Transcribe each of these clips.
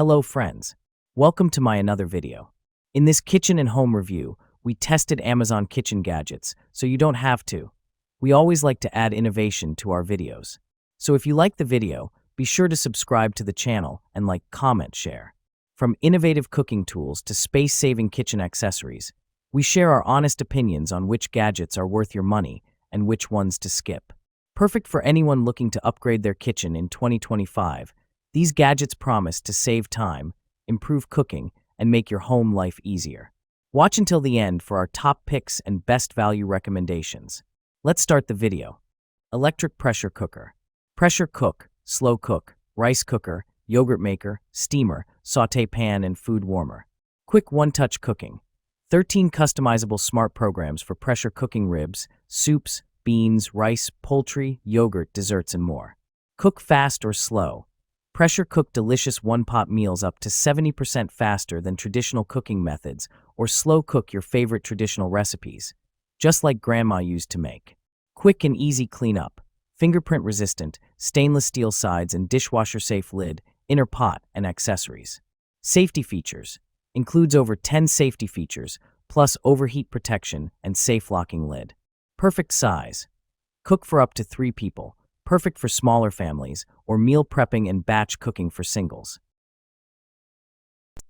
Hello friends. Welcome to my another video. In this kitchen and home review, we tested Amazon kitchen gadgets, so you don't have to. We always like to add innovation to our videos. So if you like the video, be sure to subscribe to the channel and like, comment, share. From innovative cooking tools to space-saving kitchen accessories, we share our honest opinions on which gadgets are worth your money and which ones to skip. Perfect for anyone looking to upgrade their kitchen in 2025, these gadgets promise to save time, improve cooking, and make your home life easier. Watch until the end for our top picks and best value recommendations. Let's start the video. Electric pressure cooker. Pressure cook, slow cook, rice cooker, yogurt maker, steamer, sauté pan, and food warmer. Quick one-touch cooking. 13 customizable smart programs for pressure cooking ribs, soups, beans, rice, poultry, yogurt, desserts, and more. Cook fast or slow. Pressure cook delicious one-pot meals up to 70% faster than traditional cooking methods, or slow cook your favorite traditional recipes, just like Grandma used to make. Quick and easy cleanup. Fingerprint resistant, stainless steel sides and dishwasher-safe lid, inner pot, and accessories. Safety features. Includes over 10 safety features, plus overheat protection and safe locking lid. Perfect size. Cook for up to 3 people. Perfect for smaller families or meal prepping and batch cooking for singles.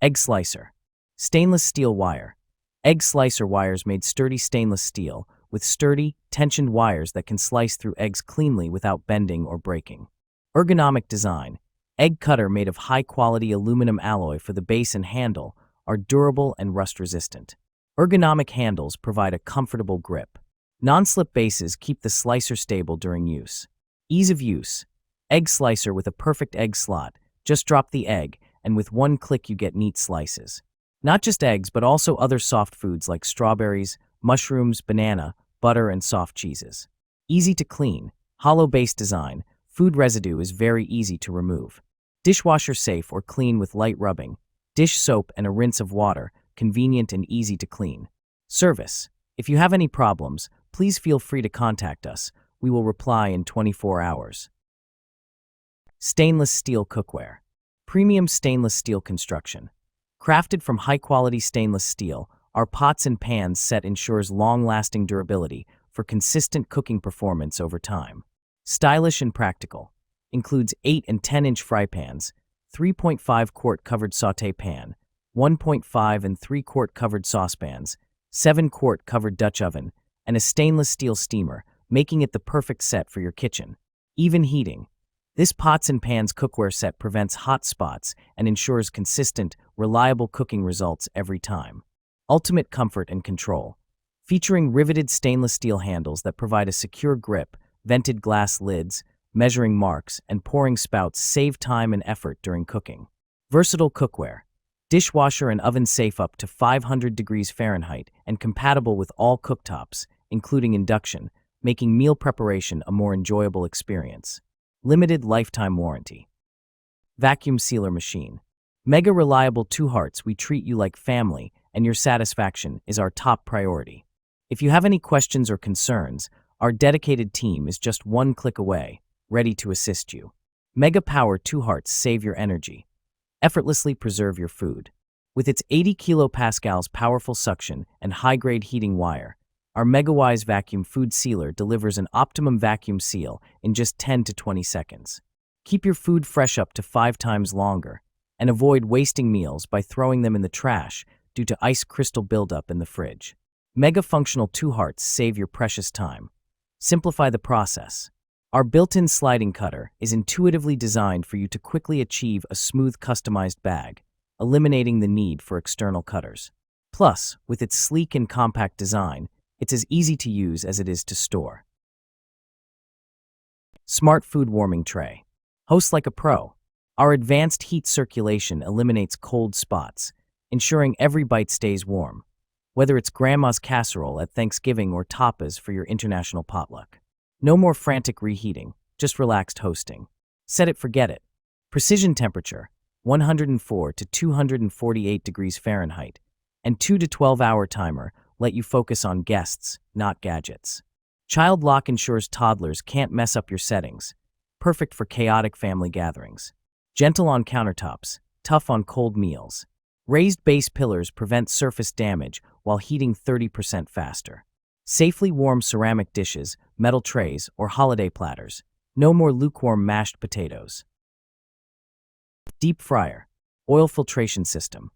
Egg slicer. Stainless steel wire. Egg slicer wires made sturdy stainless steel with sturdy, tensioned wires that can slice through eggs cleanly without bending or breaking. Ergonomic design. Egg cutter made of high-quality aluminum alloy for the base and handle are durable and rust-resistant. Ergonomic handles provide a comfortable grip. Non-slip bases keep the slicer stable during use. Ease of use. Egg slicer with a perfect egg slot. Just drop the egg, and with one click you get neat slices. Not just eggs, but also other soft foods like strawberries, mushrooms, banana, butter, and soft cheeses. Easy to clean. Hollow base design. Food residue is very easy to remove. Dishwasher safe or clean with light rubbing. Dish soap and a rinse of water. Convenient and easy to clean. Service. If you have any problems, please feel free to contact us. We will reply in 24 hours. Stainless steel cookware. Premium stainless steel construction. Crafted from high-quality stainless steel, our pots and pans set ensures long-lasting durability for consistent cooking performance over time. Stylish and practical. Includes 8 and 10-inch fry pans, 3.5 quart covered sauté pan, 1.5 and 3-quart covered saucepans, 7-quart covered Dutch oven, and a stainless steel steamer, making it the perfect set for your kitchen. Even heating. This pots and pans cookware set prevents hot spots and ensures consistent, reliable cooking results every time. Ultimate comfort and control. Featuring riveted stainless steel handles that provide a secure grip, vented glass lids, measuring marks, and pouring spouts save time and effort during cooking. Versatile cookware. Dishwasher and oven safe up to 500 degrees Fahrenheit and compatible with all cooktops, including induction, making meal preparation a more enjoyable experience. Limited lifetime warranty. Vacuum sealer machine. Mega reliable 2 hearts, we treat you like family, and your satisfaction is our top priority. If you have any questions or concerns, our dedicated team is just one click away, ready to assist you. Mega Power 2 hearts save your energy. Effortlessly preserve your food. With its 80 kilopascals powerful suction and high-grade heating wire, our MegaWise vacuum food sealer delivers an optimum vacuum seal in just 10 to 20 seconds. Keep your food fresh up to 5 times longer, and avoid wasting meals by throwing them in the trash due to ice crystal buildup in the fridge. Mega Functional 2 hearts save your precious time. Simplify the process. Our built-in sliding cutter is intuitively designed for you to quickly achieve a smooth customized bag, eliminating the need for external cutters. Plus, with its sleek and compact design, it's as easy to use as it is to store. Smart food warming tray. Host like a pro. Our advanced heat circulation eliminates cold spots, ensuring every bite stays warm, whether it's Grandma's casserole at Thanksgiving or tapas for your international potluck. No more frantic reheating, just relaxed hosting. Set it, forget it. Precision temperature, 104 to 248 degrees Fahrenheit, and 2 to 12-hour timer let you focus on guests, not gadgets. Child lock ensures toddlers can't mess up your settings, perfect for chaotic family gatherings. Gentle on countertops, tough on cold meals. Raised base pillars prevent surface damage while heating 30% faster. Safely warm ceramic dishes, metal trays, or holiday platters. No more lukewarm mashed potatoes. Deep fryer, oil filtration system.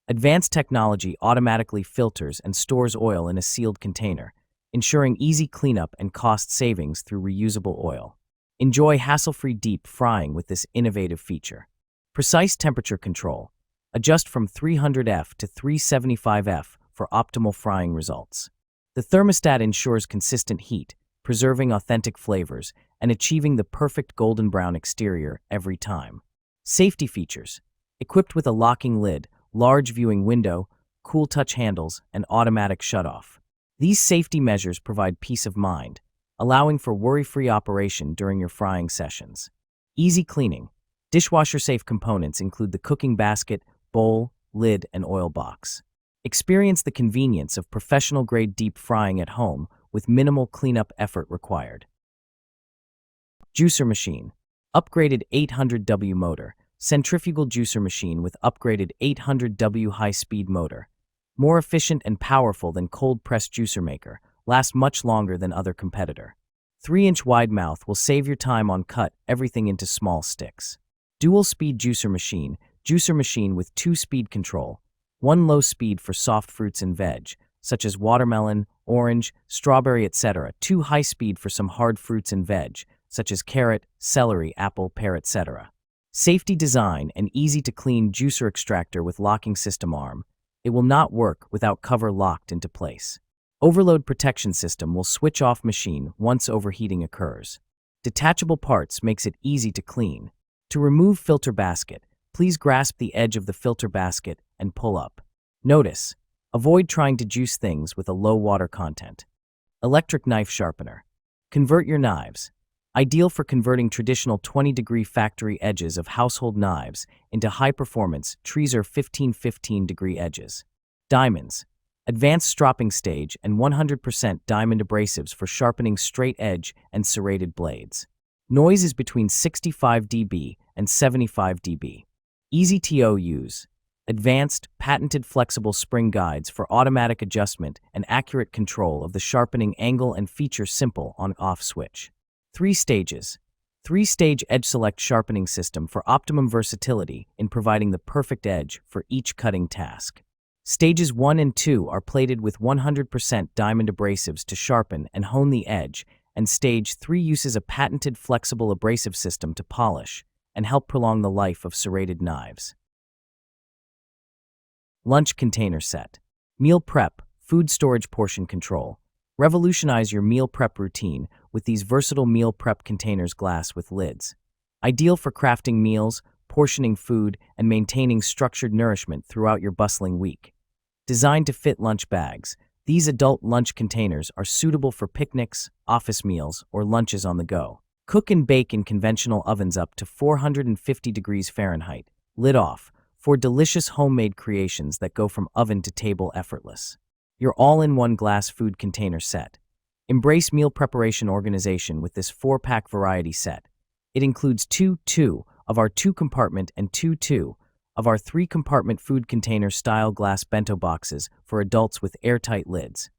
Advanced technology automatically filters and stores oil in a sealed container, ensuring easy cleanup and cost savings through reusable oil. Enjoy hassle-free deep frying with this innovative feature. Precise temperature control. Adjust from 300°F to 375°F for optimal frying results. The thermostat ensures consistent heat, preserving authentic flavors and achieving the perfect golden brown exterior every time. Safety features. Equipped with a locking lid, large viewing window, cool touch handles, and automatic shutoff. These safety measures provide peace of mind, allowing for worry-free operation during your frying sessions. Easy cleaning. Dishwasher-safe components include the cooking basket, bowl, lid, and oil box. Experience the convenience of professional-grade deep frying at home with minimal cleanup effort required. Juicer machine. Upgraded 800W motor. Centrifugal juicer machine with upgraded 800W high-speed motor. More efficient and powerful than cold-press juicer maker. Lasts much longer than other competitor. 3-inch wide mouth will save your time on cut everything into small sticks. Dual-speed juicer machine with 2-speed control. 1 low speed for soft fruits and veg, such as watermelon, orange, strawberry, etc. 2 high speed for some hard fruits and veg, such as carrot, celery, apple, pear, etc. Safety design and easy to clean juicer extractor with locking system arm. It will not work without cover locked into place. Overload protection system will switch off machine once overheating occurs. Detachable parts makes it easy to clean. To remove filter basket, please grasp the edge of the filter basket and pull up. Notice, avoid trying to juice things with a low water content. Electric knife sharpener. Convert your knives. Ideal for converting traditional 20-degree factory edges of household knives into high-performance Treaser 1515-degree edges. Diamonds. Advanced stropping stage and 100% diamond abrasives for sharpening straight edge and serrated blades. Noise is between 65 dB and 75 dB. Easy to use. Advanced, patented flexible spring guides for automatic adjustment and accurate control of the sharpening angle and feature simple on-off switch. 3 stages. 3-stage edge select sharpening system for optimum versatility in providing the perfect edge for each cutting task. Stages 1 and 2 are plated with 100% diamond abrasives to sharpen and hone the edge, and Stage 3 uses a patented flexible abrasive system to polish and help prolong the life of serrated knives. Lunch container set. Meal prep, food storage portion control. Revolutionize your meal prep routine with these versatile meal prep containers, glass with lids. Ideal for crafting meals, portioning food, and maintaining structured nourishment throughout your bustling week. Designed to fit lunch bags, these adult lunch containers are suitable for picnics, office meals, or lunches on the go. Cook and bake in conventional ovens up to 450 degrees Fahrenheit, lid off, for delicious homemade creations that go from oven to table effortless. Your all-in-one glass food container set. Embrace meal preparation organization with this 4-pack variety set. It includes 2 of our 2-compartment and 2 of our 3-compartment food container style glass bento boxes for adults with airtight lids.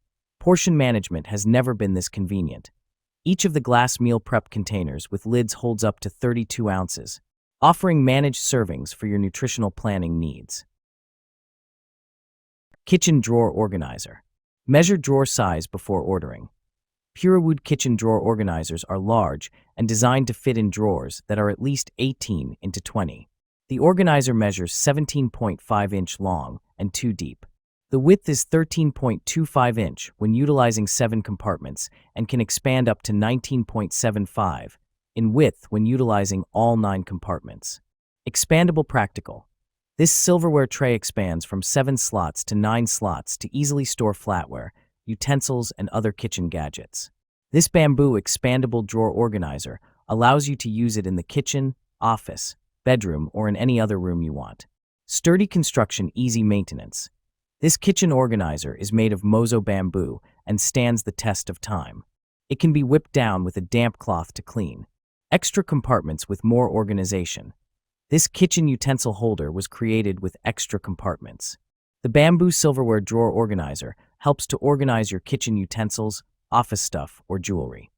Portion management has never been this convenient. Each of the glass meal prep containers with lids holds up to 32 ounces, offering managed servings for your nutritional planning needs. Kitchen drawer organizer. Measure drawer size before ordering. Purewood kitchen drawer organizers are large and designed to fit in drawers that are at least 18 into 20. The organizer measures 17.5 inch long and 2 deep. The width is 13.25 inch when utilizing 7 compartments and can expand up to 19.75 in width when utilizing all 9 compartments. Expandable practical. This silverware tray expands from 7 slots to 9 slots to easily store flatware, utensils, and other kitchen gadgets. This bamboo expandable drawer organizer allows you to use it in the kitchen, office, bedroom, or in any other room you want. Sturdy construction, easy maintenance. This kitchen organizer is made of mozo bamboo and stands the test of time. It can be whipped down with a damp cloth to clean. Extra compartments with more organization. This kitchen utensil holder was created with extra compartments. The bamboo silverware drawer organizer helps to organize your kitchen utensils, office stuff, or jewelry.